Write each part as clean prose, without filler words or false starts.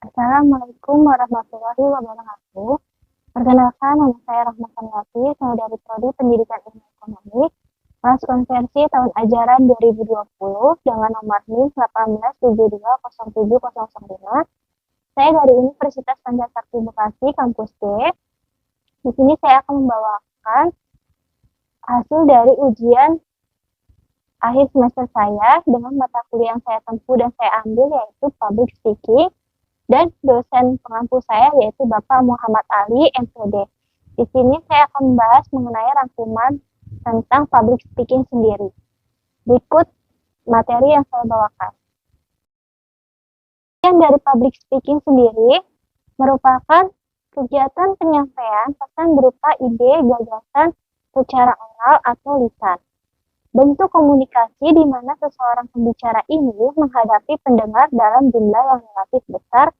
Assalamualaikum warahmatullahi wabarakatuh. Perkenalkan, nama saya Rahma Sanwati, saya dari Prodi Pendidikan Ilmu Ekonomi, kelas konversi tahun ajaran 2020 dengan nomor NIM 18720705. Saya dari Universitas Pancasakti Bekasi, Kampus D. Di sini saya akan membawakan hasil dari ujian akhir semester saya dengan mata kuliah yang saya tempuh dan saya ambil yaitu Public Speaking, dan dosen pengampu saya yaitu Bapak Muhammad Ali, MPD. Di sini saya akan membahas mengenai rangkuman tentang public speaking sendiri. Berikut materi yang saya bawakan. Yang dari public speaking sendiri merupakan kegiatan penyampaian pesan berupa ide, gagasan secara oral atau lisan. Bentuk komunikasi di mana seseorang pembicara ini menghadapi pendengar dalam jumlah yang relatif besar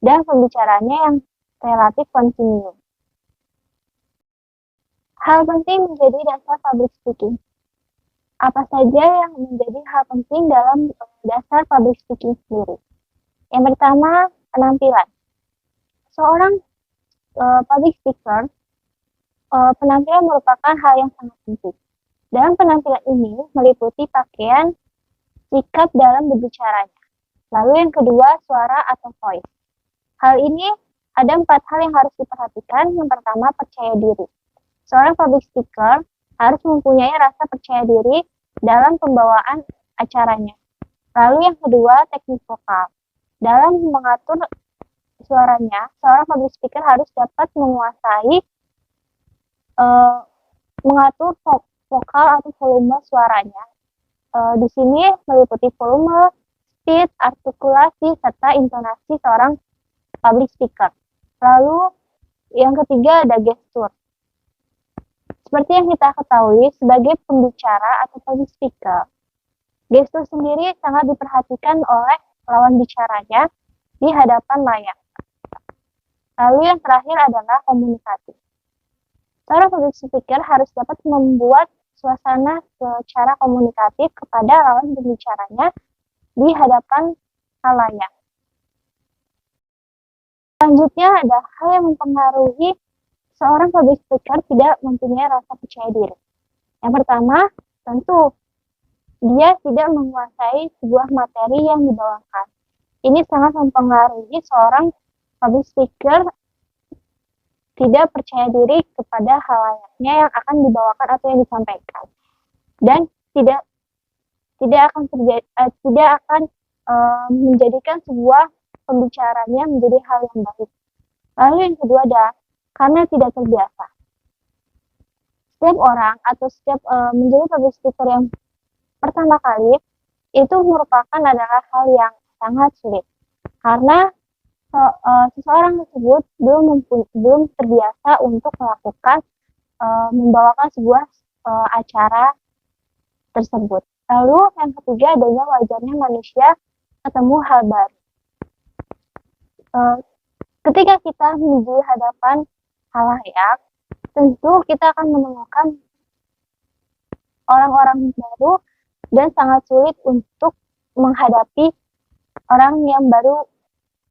dan pembicaranya yang relatif kontinu. Hal penting menjadi dasar public speaking. Apa saja yang menjadi hal penting dalam dasar public speaking sendiri? Yang pertama, penampilan. Seorang public speaker, penampilan merupakan hal yang sangat penting. Dalam penampilan ini meliputi pakaian, sikap dalam berbicaranya. Lalu yang kedua, suara atau voice. Hal ini ada 4 hal yang harus diperhatikan. Yang pertama, percaya diri. Seorang public speaker harus mempunyai rasa percaya diri dalam pembawaan acaranya. Lalu yang kedua, teknik vokal. Dalam mengatur suaranya, seorang public speaker harus dapat menguasai mengatur vokal atau volume suaranya. Di sini meliputi volume, speed, artikulasi, serta intonasi seorang public speaker. Lalu yang ketiga ada gestur. Seperti yang kita ketahui sebagai pembicara atau public speaker, gestur sendiri sangat diperhatikan oleh lawan bicaranya di hadapan layar. Lalu yang terakhir adalah komunikasi. Seorang public speaker harus dapat membuat suasana secara komunikatif kepada lawan berbicaranya di hadapan halayak. Selanjutnya ada hal yang mempengaruhi seorang public speaker tidak mempunyai rasa percaya diri. Yang pertama, tentu dia tidak menguasai sebuah materi yang dibawakan. Ini sangat mempengaruhi seorang public speaker tidak percaya diri kepada halayaknya yang akan dibawakan atau yang disampaikan, dan tidak akan menjadikan sebuah pembicaranya menjadi hal yang baik. Lalu yang kedua ada karena tidak terbiasa. Setiap orang atau setiap menjadi public speaker yang pertama kali itu merupakan adalah hal yang sangat sulit karena seseorang tersebut belum terbiasa untuk melakukan membawakan sebuah acara tersebut. Lalu yang ketiga adalah wajarnya manusia ketemu hal baru. Ketika kita di hadapan halayak, tentu kita akan menemukan orang-orang baru dan sangat sulit untuk menghadapi orang yang baru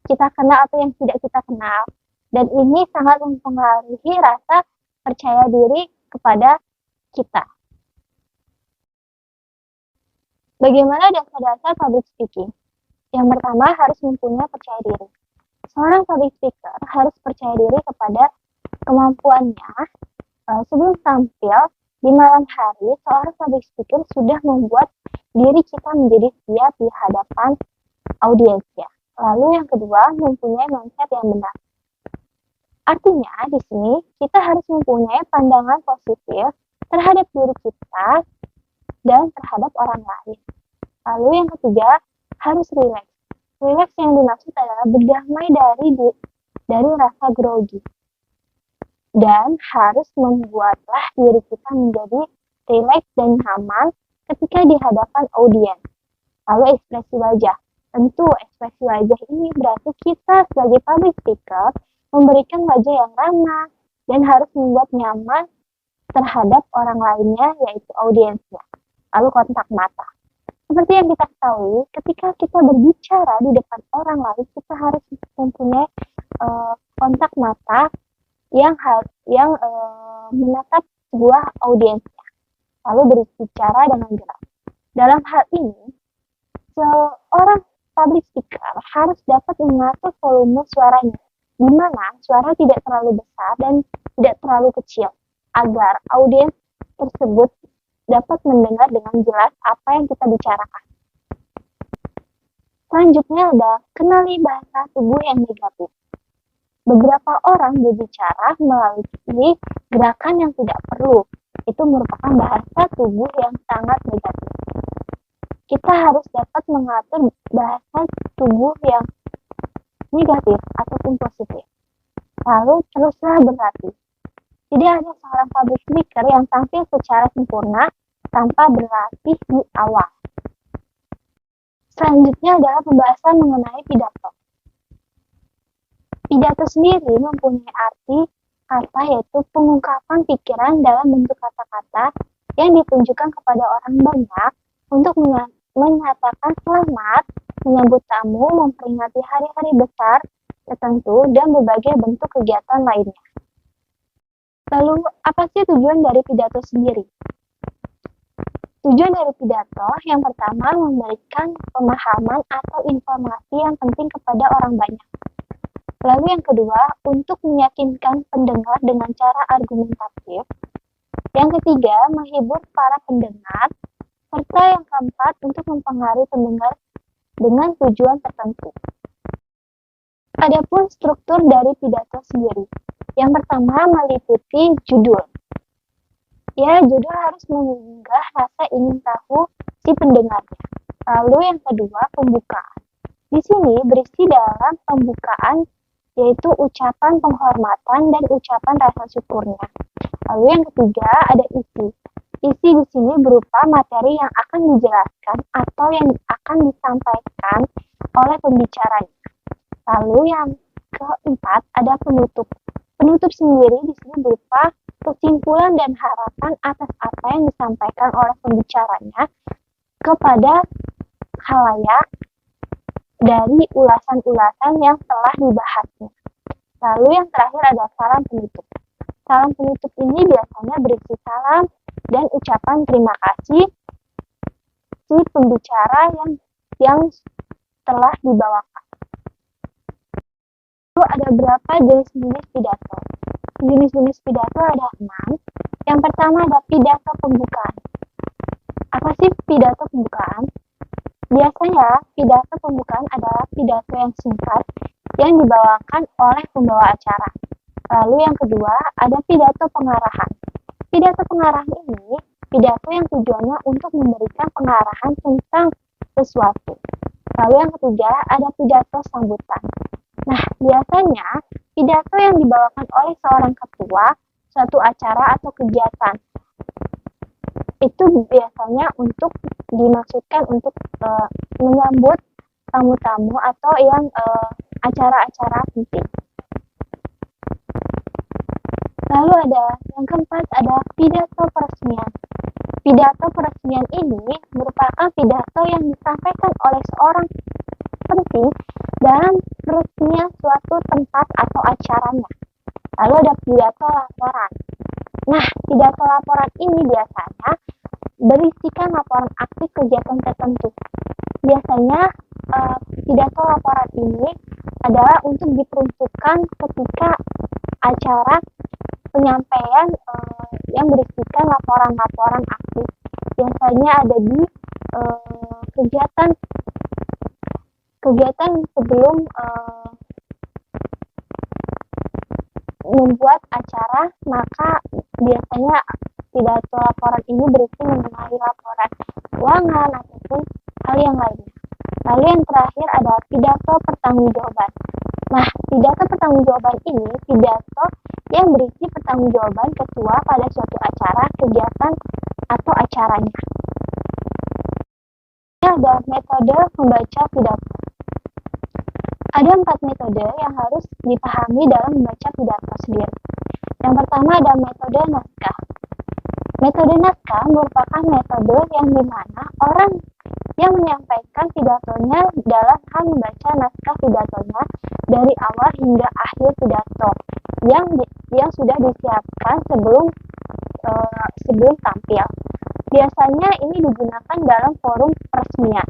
kita kenal atau yang tidak kita kenal. Dan ini sangat mempengaruhi rasa percaya diri kepada kita. Bagaimana dasar-dasar public speaking? Yang pertama harus mempunyai percaya diri. Seorang public speaker harus percaya diri kepada kemampuannya. Sebelum tampil di malam hari, seorang public speaker sudah membuat diri kita menjadi siap di hadapan audiensnya. Lalu yang kedua, mempunyai mindset yang benar. Artinya di sini kita harus mempunyai pandangan positif terhadap diri kita dan terhadap orang lain. Lalu yang ketiga, harus rileks. Rileks yang dimaksud adalah berdamai dari rasa grogi. Dan harus membuatlah diri kita menjadi rileks dan nyaman ketika di hadapan audiens. Lalu ekspresi wajah. Tentu ekspresi wajah ini berarti kita sebagai public speaker memberikan wajah yang ramah dan harus membuat nyaman terhadap orang lainnya yaitu audiensnya. Lalu kontak mata. Seperti yang kita ketahui, ketika kita berbicara di depan orang lain, kita harus mempunyai kontak mata yang menatap sebuah audiens, lalu berbicara dengan jelas. Dalam hal ini, seorang public speaker harus dapat mengatur volume suaranya, di mana suara tidak terlalu besar dan tidak terlalu kecil, agar audiens tersebut dapat mendengar dengan jelas apa yang kita bicarakan. Selanjutnya ada kenali bahasa tubuh yang negatif. Beberapa orang berbicara melalui gerakan yang tidak perlu. Itu merupakan bahasa tubuh yang sangat negatif. Kita harus dapat mengatur bahasa tubuh yang negatif ataupun positif. Lalu teruslah berlatih. Tidak ada seorang public speaker yang tampil secara sempurna tanpa berlatih di awal. Selanjutnya adalah pembahasan mengenai pidato. Pidato sendiri mempunyai arti kata, yaitu pengungkapan pikiran dalam bentuk kata-kata yang ditunjukkan kepada orang banyak untuk menyatakan selamat, menyambut tamu, memperingati hari-hari besar tertentu, dan berbagai bentuk kegiatan lainnya. Lalu, apa sih tujuan dari pidato sendiri? Tujuan dari pidato yang pertama memberikan pemahaman atau informasi yang penting kepada orang banyak. Lalu yang kedua, untuk meyakinkan pendengar dengan cara argumentatif. Yang ketiga, menghibur para pendengar. Serta yang keempat, untuk mempengaruhi pendengar dengan tujuan tertentu. Adapun struktur dari pidato sendiri. Yang pertama, meliputi judul. Ya, judul harus menggugah rasa ingin tahu si pendengarnya. Lalu yang kedua, pembukaan. Di sini berisi dalam pembukaan yaitu ucapan penghormatan dan ucapan rasa syukurnya. Lalu yang ketiga ada isi. Isi di sini berupa materi yang akan dijelaskan atau yang akan disampaikan oleh pembicaranya. Lalu yang keempat ada penutup. Penutup sendiri di sini berupa kesimpulan dan harapan atas apa yang disampaikan oleh pembicaranya kepada khalayak dari ulasan-ulasan yang telah dibahasnya. Lalu yang terakhir ada salam penutup. Salam penutup ini biasanya berisi salam dan ucapan terima kasih si pembicara yang telah dibawakan. Lalu ada berapa jenis-jenis pidato? Jenis-jenis pidato ada 6. Yang pertama ada pidato pembukaan. Apa sih pidato pembukaan? Biasanya, pidato pembukaan adalah pidato yang singkat yang dibawakan oleh pembawa acara. Lalu yang kedua, ada pidato pengarahan. Pidato pengarahan ini, pidato yang tujuannya untuk memberikan pengarahan tentang sesuatu. Lalu yang ketiga, ada pidato sambutan. Nah, biasanya, pidato yang dibawakan oleh seorang ketua suatu acara atau kegiatan. Itu biasanya untuk dimaksudkan untuk menyambut tamu-tamu atau yang acara-acara penting. Lalu ada yang keempat ada pidato peresmian. Pidato peresmian ini merupakan pidato yang disampaikan oleh seorang penting dalam peresmian suatu tempat atau acaranya. Lalu ada pidato laporan. Nah, pidato laporan ini biasanya berisikan laporan aktif kegiatan tertentu. Biasanya pidato laporan ini adalah untuk diperuntukkan ketika acara penyampaian yang berisikan laporan-laporan aktif. Biasanya ada di kegiatan sebelum membuat acara, maka biasanya pidato laporan ini berisi mengenai laporan keuangan ataupun hal yang lainnya. Lalu yang terakhir ada pidato pertanggungjawaban. Nah, pidato pertanggungjawaban ini pidato yang berisi pertanggungjawaban ketua pada suatu acara, kegiatan, atau acaranya. Ini ada metode membaca pidato. Ada 4 metode yang harus dipahami dalam membaca pidato sendiri. Yang pertama ada metode naskah. Metode naskah merupakan metode yang dimana orang yang menyampaikan pidatonya dalam hal membaca naskah pidatonya dari awal hingga akhir pidato yang sudah disiapkan sebelum tampil. Biasanya ini digunakan dalam forum peresmian.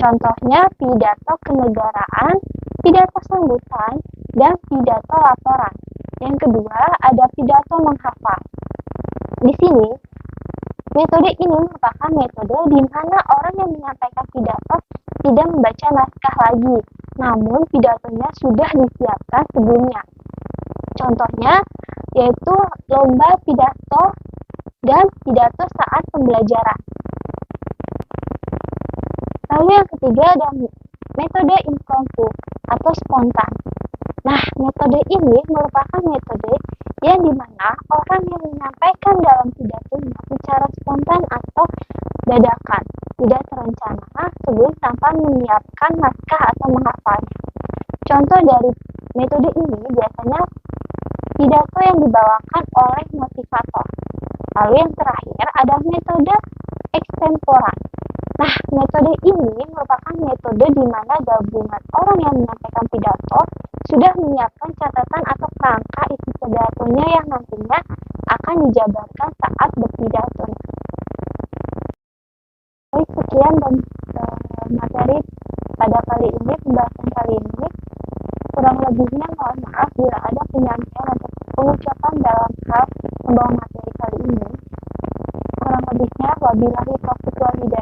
Contohnya pidato kenegaraan, pidato sambutan, dan pidato laporan. Yang kedua, ada pidato menghafal. Di sini, metode ini merupakan metode di mana orang yang menyampaikan pidato tidak membaca naskah lagi, namun pidatonya sudah disiapkan sebelumnya. Contohnya yaitu lomba pidato dan pidato saat pembelajaran. Lalu yang ketiga ada metode impromptu atau spontan. Nah, metode ini merupakan metode yang dimana orang yang menyampaikan dalam pidatonya secara spontan atau dadakan, tidak terencana sebelum tanpa menyiapkan naskah atau menghafalnya. Contoh dari metode ini biasanya pidato yang dibawakan oleh motivator. Lalu yang terakhir ada metode extemporan. Nah, metode ini merupakan metode di mana gabungan orang yang menyampaikan pidato sudah menyiapkan catatan atau kerangka isi pidatonya yang nantinya akan dijabarkan saat berpidato. Baik, sekian dan materi pada kali ini, pembahasan kali ini. Kurang lebihnya mohon maaf bila ada penyampaian atau pengucapan dalam hal membawa materi kali ini. Kurang lebihnya wabillahi taufiq wal hidayah.